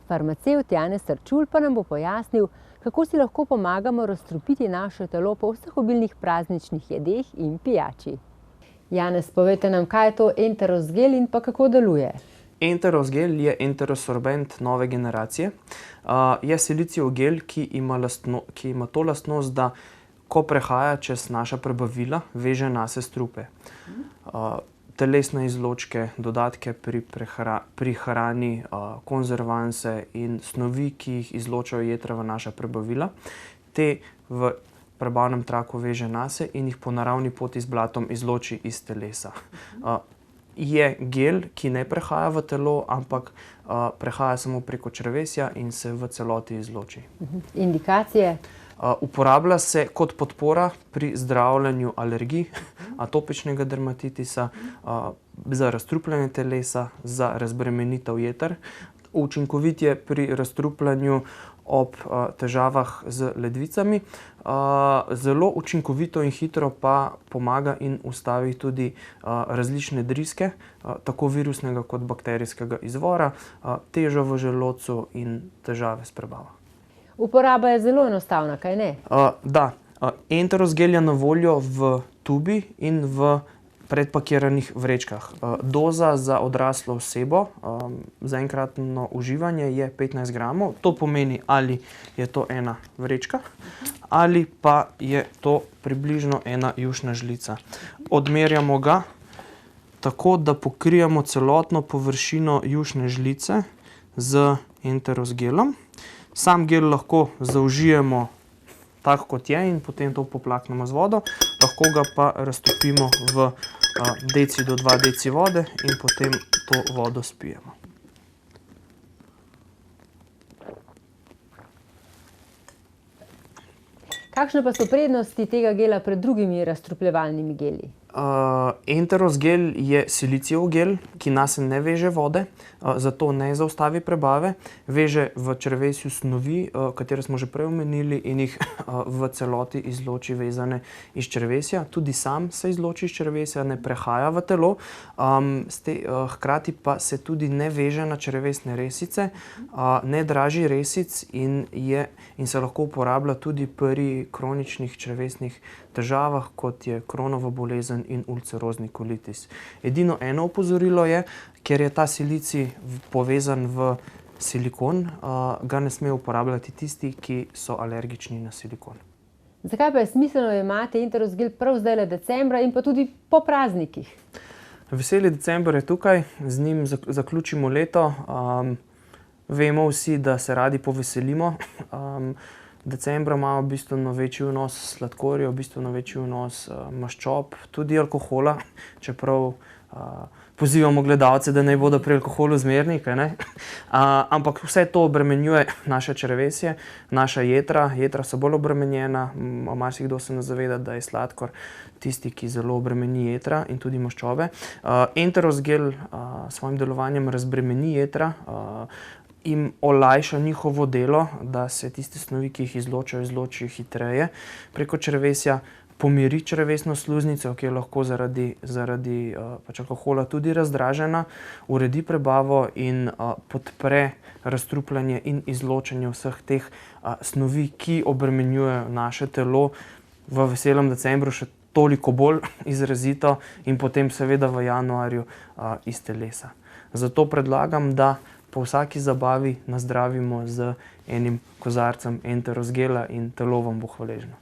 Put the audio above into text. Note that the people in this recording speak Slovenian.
Farmacevt Janez Arčul pa nam bo pojasnil, kako si lahko pomagamo razstrupiti naše telo po vseh obilnih prazničnih jedeh in pijači. Janez, povejte nam, kaj je to enterosgel in pa kako deluje? Enterosgel je enterosorbent nove generacije. Je silicijev gel, ki ima to lastnost, da ko prehaja čez naša prebavila, veže nase strupe. Telesne izločke, dodatke pri hrani, konzervanse in snovi, ki jih izločajo jetra v naša prebavila, te v prebavnem traku veže nase in jih po naravni poti z blatom izloči iz telesa. Je gel, ki ne prehaja v telo, ampak prehaja samo preko črevesja in se v celoti izloči. Indikacije? Uporablja se kot podpora pri zdravljenju alergij, atopičnega dermatitisa, za razstrupljanje telesa, za razbremenitev jeter. Učinkovit je pri razstrupljanju ob težavah z ledvicami. Zelo učinkovito in hitro pa pomaga in ustavi tudi različne driske, tako virusnega kot bakterijskega izvora, težo v želodcu in težave s prebavo. Uporaba je zelo enostavna, kaj ne? Da. Enterosgel je na voljo v tubi in v predpakiranih vrečkah. Doza za odraslo osebo za enkratno uživanje je 15 gramov. To pomeni, ali je to ena vrečka ali pa je to približno ena jušna žlica. Odmerjamo ga tako, da pokrijemo celotno površino jušne žlice z enterosgelom. Sam gel lahko zaužijemo tako, kot je, in potem to poplaknemo z vodo. Lahko ga pa raztopimo v deci do 2 deci vode in potem to vodo spijemo. Kakšne pa so prednosti tega gela pred drugimi razstrupljevalnimi geli? Enterosgel je silicijev gel, ki nase ne veže vode, zato ne zaustavi prebave. Veže v črevesju snovi, katere smo že prej omenili, in jih v celoti izloči vezane iz črevesja. Tudi sam se izloči iz črevesja, ne prehaja v telo. Hkrati pa se tudi ne veže na črevesne resice, ne draži resic in se lahko uporablja tudi pri kroničnih črevesnih težavah, kot je Crohnova bolezen in ulcerozni kolitis. Edino eno opozorilo je, ker je ta silicij povezan v silikon, ga ne smejo uporabljati tisti, ki so alergični na silikon. Zakaj pa je smiselno jemati enterosgel prav zdajle decembra in pa tudi po praznikih? Veseli december je tukaj, z njim zaključimo leto. Vemo vsi, da se radi poveselimo. Decembra imamo bistveno večji vnos sladkorjev, bistveno večji vnos maščob, tudi alkohola, čeprav pozivamo gledalce, da naj bodo pri alkoholu zmerni, kaj ne? Ampak vse to obremenjuje naše črevesje, naša jetra. Jetra so bolj obremenjena, marsikdo se ne zaveda, da je sladkor tisti, ki zelo obremeni jetra in tudi maščobe. Enterosgel s svojim delovanjem razbremeni jetra, jim olajša njihovo delo, da se tiste snovi, ki jih izločijo hitreje preko črevesja, pomiri črevesno sluznico, ki je lahko zaradi alkohola tudi razdražena, uredi prebavo in podpre razstrupljanje in izločanje vseh teh snovi, ki obremenjujejo naše telo v veselem decembru še toliko bolj izrazito in potem seveda v januarju iz telesa. Zato predlagam, da po vsaki zabavi nazdravimo z enim kozarcem enterosgela in telo vam bo hvaležno.